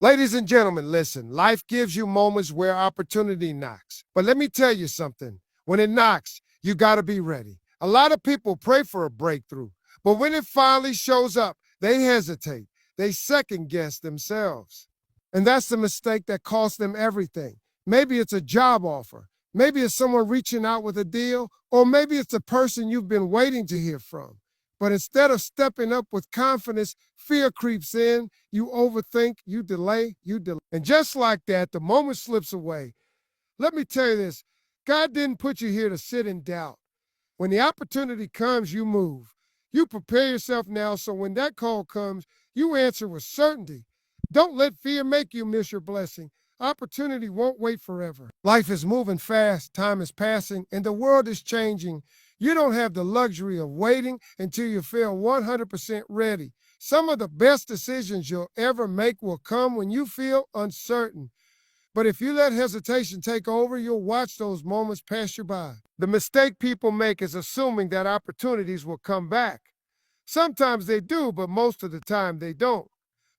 Ladies and gentlemen, listen, life gives you moments where opportunity knocks. But let me tell you something. When it knocks, you got to be ready. A lot of people pray for a breakthrough, but when it finally shows up, they hesitate. They second guess themselves. And that's the mistake that costs them everything. Maybe it's a job offer. Maybe it's someone reaching out with a deal, or maybe it's a person you've been waiting to hear from. But instead of stepping up with confidence, fear creeps in. You overthink, you delay, you delay. And just like that, the moment slips away. Let me tell you this, God didn't put you here to sit in doubt. When the opportunity comes, you move. You prepare yourself now so when that call comes, you answer with certainty. Don't let fear make you miss your blessing. Opportunity won't wait forever. Life is moving fast, time is passing, and the world is changing. You don't have the luxury of waiting until you feel 100% ready. Some of the best decisions you'll ever make will come when you feel uncertain. But if you let hesitation take over, you'll watch those moments pass you by. The mistake people make is assuming that opportunities will come back. Sometimes they do, but most of the time they don't.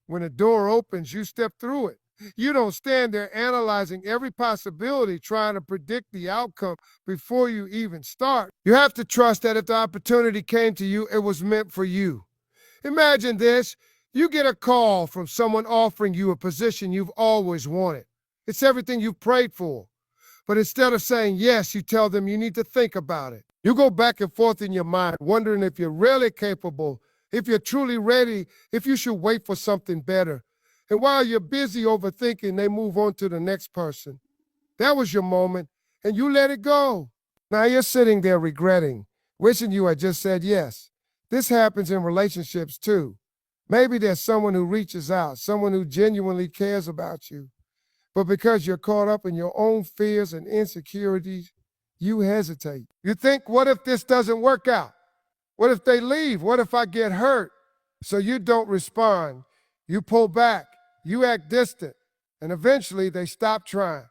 When a door opens, you step through it. You don't stand there analyzing every possibility, trying to predict the outcome before you even start. You have to trust that if the opportunity came to you, it was meant for you. Imagine this. You get a call from someone offering you a position you've always wanted. It's everything you've prayed for. But instead of saying yes, you tell them you need to think about it. You go back and forth in your mind, wondering if you're really capable, if you're truly ready, if you should wait for something better. And while you're busy overthinking, they move on to the next person. That was your moment, and you let it go. Now you're sitting there regretting, wishing you had just said yes. This happens in relationships too. Maybe there's someone who reaches out, someone who genuinely cares about you. But because you're caught up in your own fears and insecurities, you hesitate. You think, what if this doesn't work out? What if they leave? What if I get hurt? So you don't respond. You pull back. You act distant. And eventually they stop trying.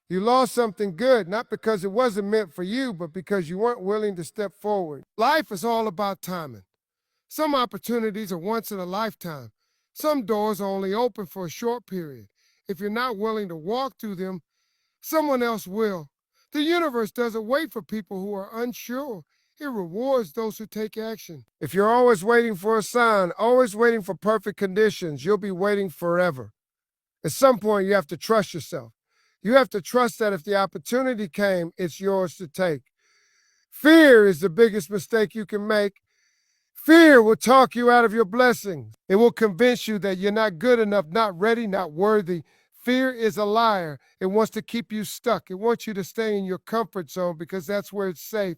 You lost something good, not because it wasn't meant for you, but because you weren't willing to step forward. Life is all about timing. Some opportunities are once in a lifetime. Some doors are only open for a short period. If you're not willing to walk through them, someone else will. The universe doesn't wait for people who are unsure. It rewards those who take action. If you're always waiting for a sign, always waiting for perfect conditions, you'll be waiting forever. At some point, you have to trust yourself. You have to trust that if the opportunity came, it's yours to take. Fear is the biggest mistake you can make. Fear will talk you out of your blessings. It will convince you that you're not good enough, not ready, not worthy. Fear is a liar. It wants to keep you stuck. It wants you to stay in your comfort zone because that's where it's safe.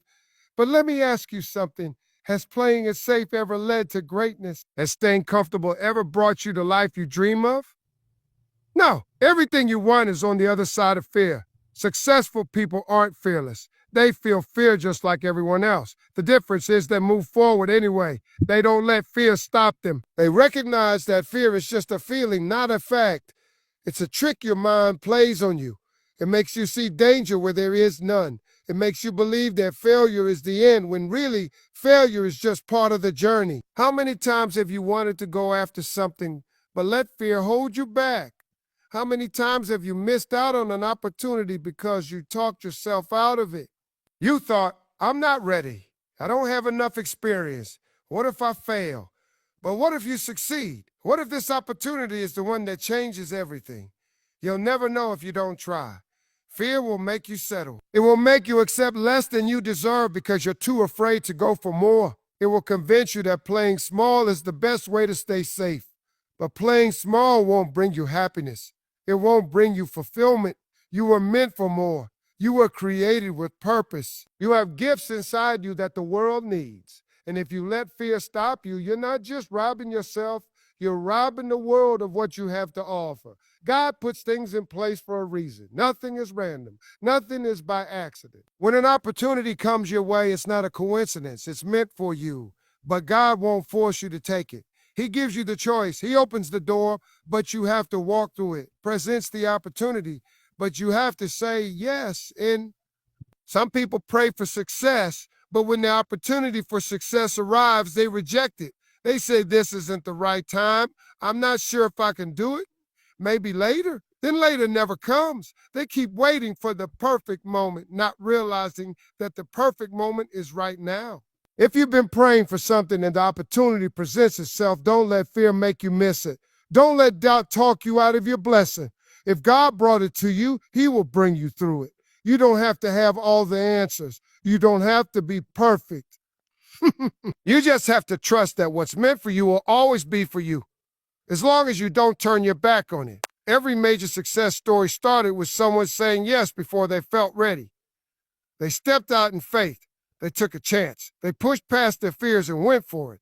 But let me ask you something. Has playing it safe ever led to greatness? Has staying comfortable ever brought you the life you dream of? No. Everything you want is on the other side of fear. Successful people aren't fearless. They feel fear just like everyone else. The difference is they move forward anyway. They don't let fear stop them. They recognize that fear is just a feeling, not a fact. It's a trick your mind plays on you. It makes you see danger where there is none. It makes you believe that failure is the end, when really failure is just part of the journey. How many times have you wanted to go after something, but let fear hold you back? How many times have you missed out on an opportunity because you talked yourself out of it? You thought, I'm not ready. I don't have enough experience. What if I fail? But what if you succeed? What if this opportunity is the one that changes everything? You'll never know if you don't try. Fear will make you settle. It will make you accept less than you deserve because you're too afraid to go for more. It will convince you that playing small is the best way to stay safe. But playing small won't bring you happiness. It won't bring you fulfillment. You were meant for more. You were created with purpose. You have gifts inside you that the world needs. And if you let fear stop you, you're not just robbing yourself, you're robbing the world of what you have to offer. God puts things in place for a reason. Nothing is random. Nothing is by accident. When an opportunity comes your way, it's not a coincidence. It's meant for you. But God won't force you to take it. He gives you the choice. He opens the door, but you have to walk through it. Presents the opportunity, but you have to say yes. And some people pray for success, but when the opportunity for success arrives, they reject it. They say, this isn't the right time. I'm not sure if I can do it. maybe later. Then later never comes. They keep waiting for the perfect moment, not realizing that the perfect moment is right now. If you've been praying for something and the opportunity presents itself, don't let fear make you miss it. Don't let doubt talk you out of your blessing. If God brought it to you, He will bring you through it. You don't have to have all the answers. You don't have to be perfect. You just have to trust that what's meant for you will always be for you, as long as you don't turn your back on it. Every major success story started with someone saying yes before they felt ready. They stepped out in faith. They took a chance. They pushed past their fears and went for it.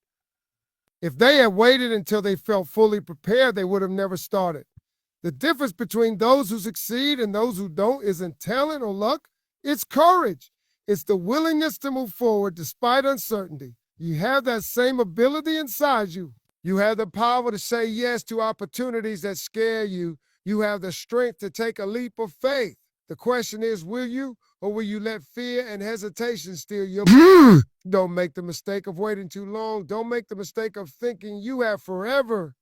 If they had waited until they felt fully prepared, they would have never started. The difference between those who succeed and those who don't isn't talent or luck. It's courage. It's the willingness to move forward despite uncertainty. You have that same ability inside you. You have the power to say yes to opportunities that scare you. You have the strength to take a leap of faith. The question is, will you, or will you let fear and hesitation steal your... Don't make the mistake of waiting too long. Don't make the mistake of thinking you have forever.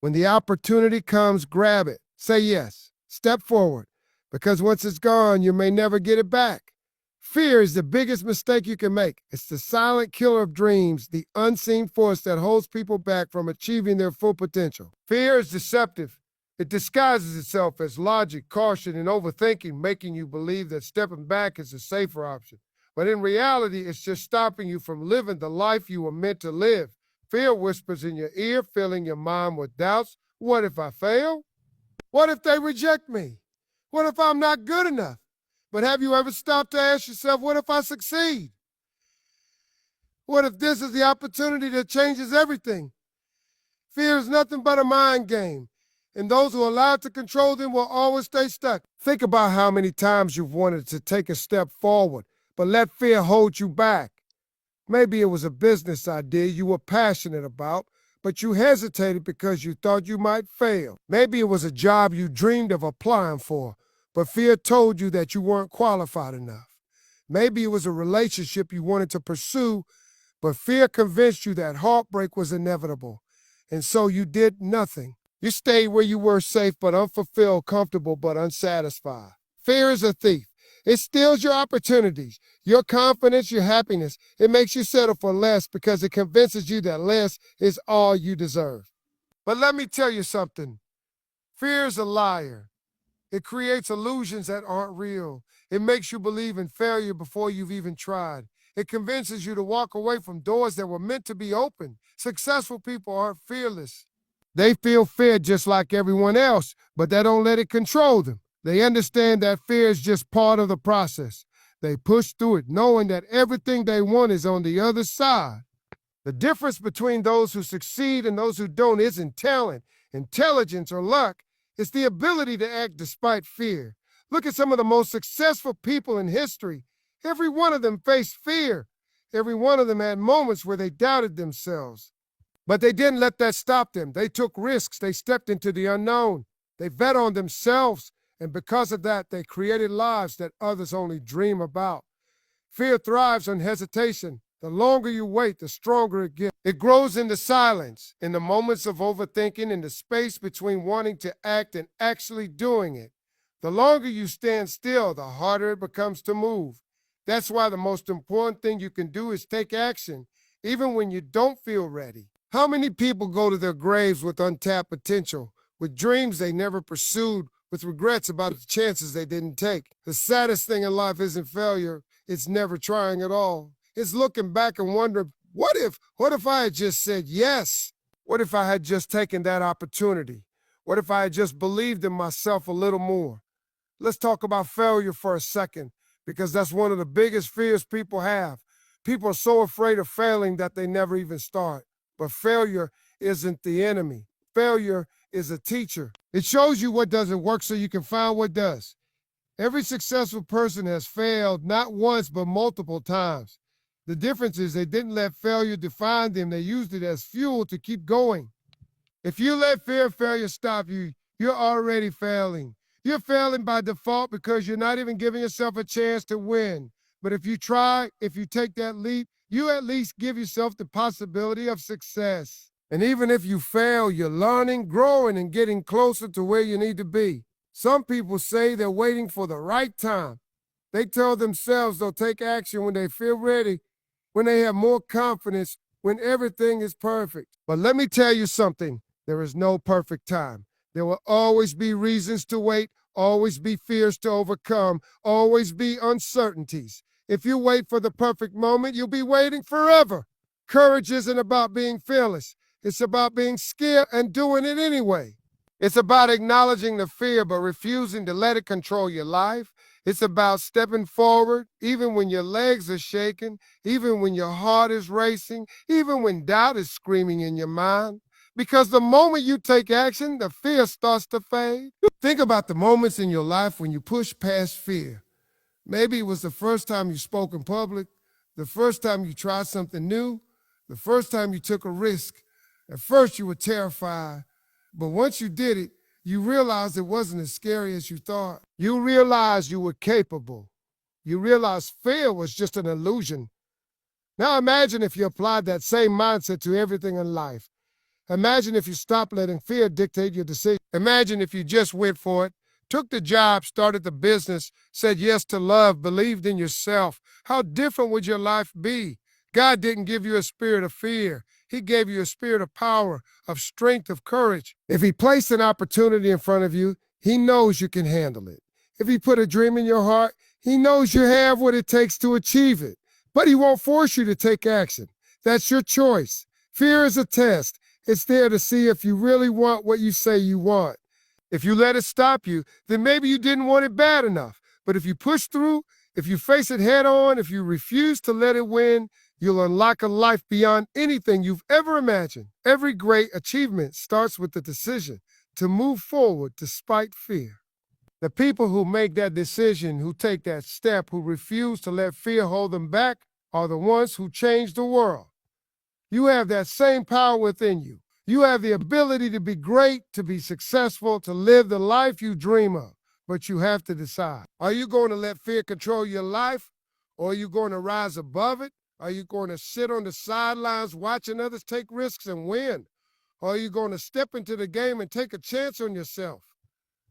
When the opportunity comes, grab it. Say yes. Step forward. Because once it's gone, you may never get it back. Fear is the biggest mistake you can make. It's the silent killer of dreams, the unseen force that holds people back from achieving their full potential. Fear is deceptive. It disguises itself as logic, caution, and overthinking, making you believe that stepping back is a safer option. But in reality, it's just stopping you from living the life you were meant to live. Fear whispers in your ear, filling your mind with doubts. What if I fail? What if they reject me? What if I'm not good enough? But have you ever stopped to ask yourself, what if I succeed? What if this is the opportunity that changes everything? Fear is nothing but a mind game, and those who allow it to control them will always stay stuck. Think about how many times you've wanted to take a step forward, but let fear hold you back. Maybe it was a business idea you were passionate about, but you hesitated because you thought you might fail. Maybe it was a job you dreamed of applying for, but fear told you that you weren't qualified enough. Maybe it was a relationship you wanted to pursue, but fear convinced you that heartbreak was inevitable, and so you did nothing. You stayed where you were, safe but unfulfilled, comfortable but unsatisfied. Fear is a thief. It steals your opportunities, your confidence, your happiness. It makes you settle for less because it convinces you that less is all you deserve. But let me tell you something. Fear is a liar. It creates illusions that aren't real. It makes you believe in failure before you've even tried. It convinces you to walk away from doors that were meant to be opened. Successful people aren't fearless. They feel fear just like everyone else, but they don't let it control them. They understand that fear is just part of the process. They push through it, knowing that everything they want is on the other side. The difference between those who succeed and those who don't isn't talent, intelligence, or luck. It's the ability to act despite fear. Look at some of the most successful people in history. Every one of them faced fear. Every one of them had moments where they doubted themselves. But they didn't let that stop them. They took risks. They stepped into the unknown. They bet on themselves. And because of that, they created lives that others only dream about. Fear thrives on hesitation. The longer you wait, the stronger it gets. It grows in the silence, in the moments of overthinking, in the space between wanting to act and actually doing it. The longer you stand still, the harder it becomes to move. That's why the most important thing you can do is take action, even when you don't feel ready. How many people go to their graves with untapped potential, with dreams they never pursued, with regrets about the chances they didn't take? The saddest thing in life isn't failure, it's never trying at all. It's looking back and wondering, what if I had just said yes? What if I had just taken that opportunity? What if I had just believed in myself a little more? Let's talk about failure for a second, because that's one of the biggest fears people have. People are so afraid of failing that they never even start. But failure isn't the enemy. Failure is a teacher. It shows you what doesn't work so you can find what does. Every successful person has failed not once but multiple times. The difference is they didn't let failure define them. They used it as fuel to keep going. If you let fear of failure stop you, you're already failing. You're failing by default because you're not even giving yourself a chance to win. But if you try, if you take that leap, you at least give yourself the possibility of success. And even if you fail, you're learning, growing, and getting closer to where you need to be. Some people say they're waiting for the right time. They tell themselves they'll take action when they feel ready, when they have more confidence, when everything is perfect. But let me tell you something, there is no perfect time. There will always be reasons to wait, always be fears to overcome, always be uncertainties. If you wait for the perfect moment, you'll be waiting forever. Courage isn't about being fearless. It's about being scared and doing it anyway. It's about acknowledging the fear but refusing to let it control your life. It's about stepping forward even when your legs are shaking, even when your heart is racing, even when doubt is screaming in your mind. Because the moment you take action, the fear starts to fade. Think about the moments in your life when you push past fear. Maybe it was the first time you spoke in public, the first time you tried something new, the first time you took a risk. At first you were terrified, but once you did it, you realized it wasn't as scary as you thought. You realized you were capable. You realized fear was just an illusion. Now imagine if you applied that same mindset to everything in life. Imagine if you stopped letting fear dictate your decision. Imagine if you just went for it, took the job, started the business, said yes to love, believed in yourself. How different would your life be? God didn't give you a spirit of fear. He gave you a spirit of power, of strength, of courage. If he placed an opportunity in front of you, he knows you can handle it. If he put a dream in your heart, he knows you have what it takes to achieve it. But he won't force you to take action. That's your choice. Fear is a test. It's there to see if you really want what you say you want. If you let it stop you, then maybe you didn't want it bad enough. But if you push through, if you face it head on, if you refuse to let it win, you'll unlock a life beyond anything you've ever imagined. Every great achievement starts with the decision to move forward despite fear. The people who make that decision, who take that step, who refuse to let fear hold them back, are the ones who change the world. You have that same power within you. You have the ability to be great, to be successful, to live the life you dream of. But you have to decide. Are you going to let fear control your life? Or are you going to rise above it? Are you going to sit on the sidelines watching others take risks and win? Or are you going to step into the game and take a chance on yourself?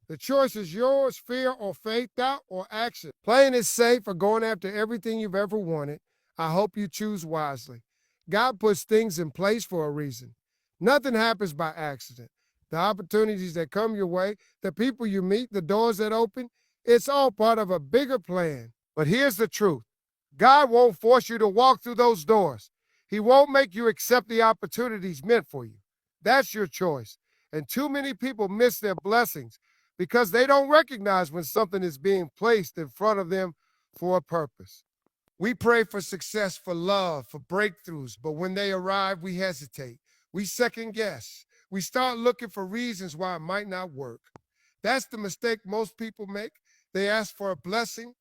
The choice is yours, fear or faith, doubt or action. Playing it safe or going after everything you've ever wanted, I hope you choose wisely. God puts things in place for a reason. Nothing happens by accident. The opportunities that come your way, the people you meet, the doors that open, it's all part of a bigger plan. But here's the truth. God won't force you to walk through those doors. He won't make you accept the opportunities meant for you. That's your choice. And too many people miss their blessings because they don't recognize when something is being placed in front of them for a purpose. We pray for success, for love, for breakthroughs, but when they arrive, we hesitate. We second guess. We start looking for reasons why it might not work. That's the mistake most people make. They ask for a blessing,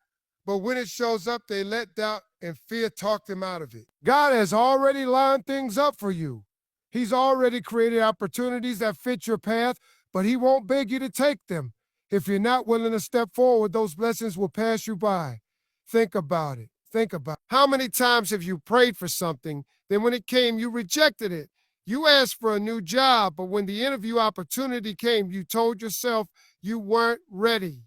but when it shows up, they let doubt and fear talk them out of it. God has already lined things up for you. He's already created opportunities that fit your path, but he won't beg you to take them. If you're not willing to step forward, those blessings will pass you by. Think about it. Think about it. How many times have you prayed for something, then when it came, you rejected it? You asked for a new job, but when the interview opportunity came, you told yourself you weren't ready.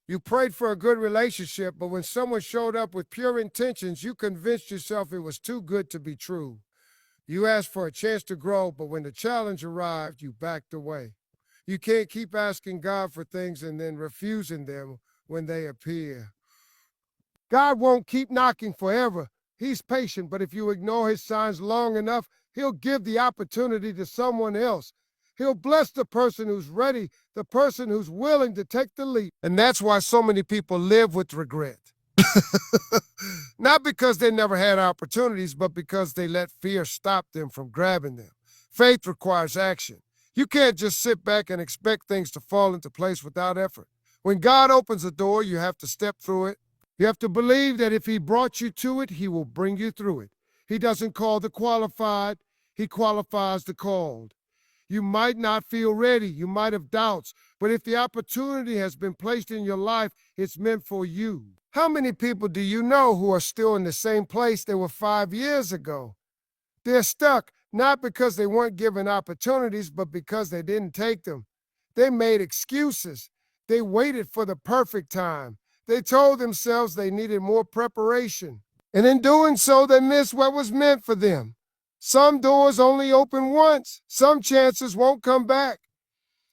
You prayed for a good relationship, but when someone showed up with pure intentions, you convinced yourself it was too good to be true. You asked for a chance to grow, but when the challenge arrived, you backed away. You can't keep asking God for things and then refusing them when they appear. God won't keep knocking forever. He's patient, but if you ignore his signs long enough, he'll give the opportunity to someone else. He'll bless the person who's ready, the person who's willing to take the leap. And that's why so many people live with regret. Not because they never had opportunities, but because they let fear stop them from grabbing them. Faith requires action. You can't just sit back and expect things to fall into place without effort. When God opens a door, you have to step through it. You have to believe that if he brought you to it, he will bring you through it. He doesn't call the qualified, he qualifies the called. You might not feel ready, you might have doubts, but if the opportunity has been placed in your life, it's meant for you. How many people do you know who are still in the same place they were 5 years ago? They're stuck, not because they weren't given opportunities, but because they didn't take them. They made excuses. They waited for the perfect time. They told themselves they needed more preparation. And in doing so, they missed what was meant for them. Some doors only open once. Some chances won't come back.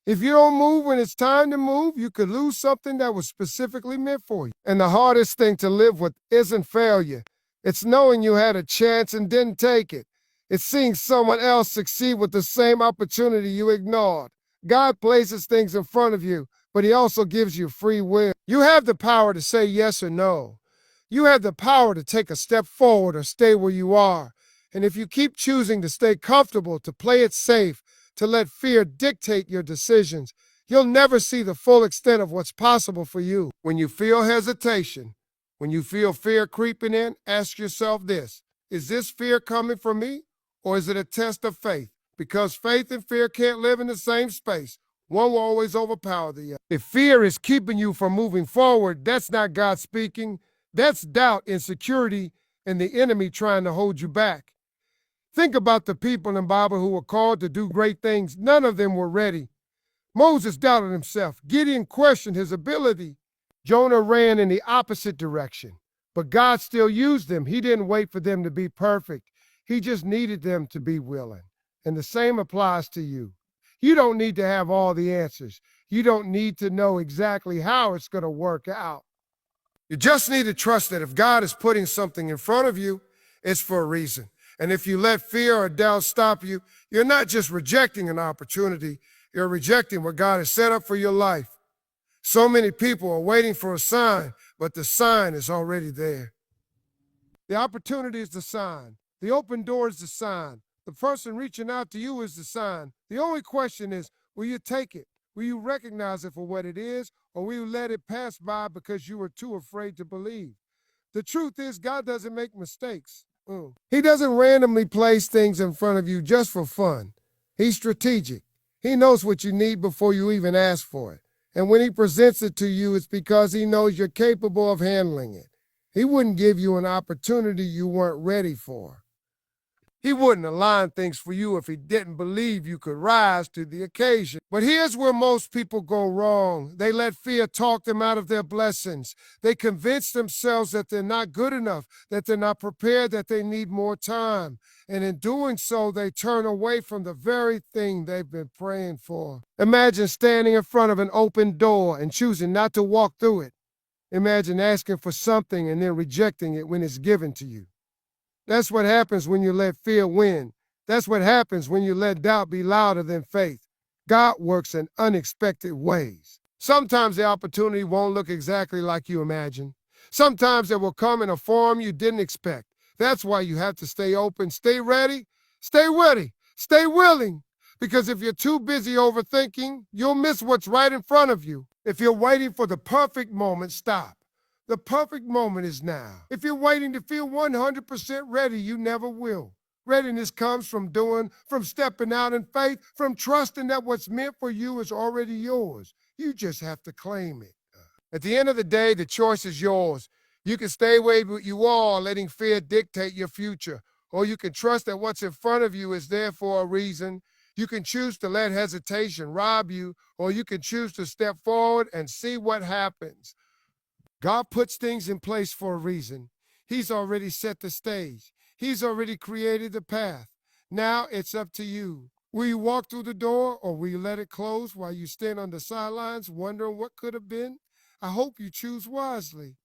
If you don't move when it's time to move, you could lose something that was specifically meant for you. And the hardest thing to live with isn't failure. It's knowing you had a chance and didn't take it. It's seeing someone else succeed with the same opportunity you ignored. God places things in front of you, but he also gives you free will. You have the power to say yes or no. You have the power to take a step forward or stay where you are. And if you keep choosing to stay comfortable, to play it safe, to let fear dictate your decisions, you'll never see the full extent of what's possible for you. When you feel hesitation, when you feel fear creeping in, ask yourself this: is this fear coming from me, or is it a test of faith? Because faith and fear can't live in the same space. One will always overpower the other. If fear is keeping you from moving forward, that's not God speaking. That's doubt, insecurity, and the enemy trying to hold you back. Think about the people in the Bible who were called to do great things. None of them were ready. Moses doubted himself. Gideon questioned his ability. Jonah ran in the opposite direction. But God still used them. He didn't wait for them to be perfect. He just needed them to be willing. And the same applies to you. You don't need to have all the answers. You don't need to know exactly how it's going to work out. You just need to trust that if God is putting something in front of you, it's for a reason. And if you let fear or doubt stop you, you're not just rejecting an opportunity, you're rejecting what God has set up for your life. So many people are waiting for a sign, but the sign is already there. The opportunity is the sign. The open door is the sign. The person reaching out to you is the sign. The only question is, will you take it? Will you recognize it for what it is, or will you let it pass by because you were too afraid to believe? The truth is, God doesn't make mistakes. He doesn't randomly place things in front of you just for fun. He's strategic. He knows what you need before you even ask for it. And when he presents it to you, it's because he knows you're capable of handling it. He wouldn't give you an opportunity you weren't ready for. He wouldn't align things for you if he didn't believe you could rise to the occasion. But here's where most people go wrong. They let fear talk them out of their blessings. They convince themselves that they're not good enough, that they're not prepared, that they need more time. And in doing so, they turn away from the very thing they've been praying for. Imagine standing in front of an open door and choosing not to walk through it. Imagine asking for something and then rejecting it when it's given to you. That's what happens when you let fear win. That's what happens when you let doubt be louder than faith. God works in unexpected ways. Sometimes the opportunity won't look exactly like you imagine. Sometimes it will come in a form you didn't expect. That's why you have to stay open, stay ready, stay willing. Because if you're too busy overthinking, you'll miss what's right in front of you. If you're waiting for the perfect moment, stop. The perfect moment is now. If you're waiting to feel 100% ready, you never will. Readiness comes from stepping out in faith, from trusting that what's meant for you is already yours. You just have to claim it. At the end of the day, the choice is yours. You can stay where you are, letting fear dictate your future, or you can trust that what's in front of you is there for a reason. You can choose to let hesitation rob you, or you can choose to step forward and see what happens. God puts things in place for a reason. He's already set the stage. He's already created the path. Now it's up to you. Will you walk through the door, or will you let it close while you stand on the sidelines wondering what could have been? I hope you choose wisely.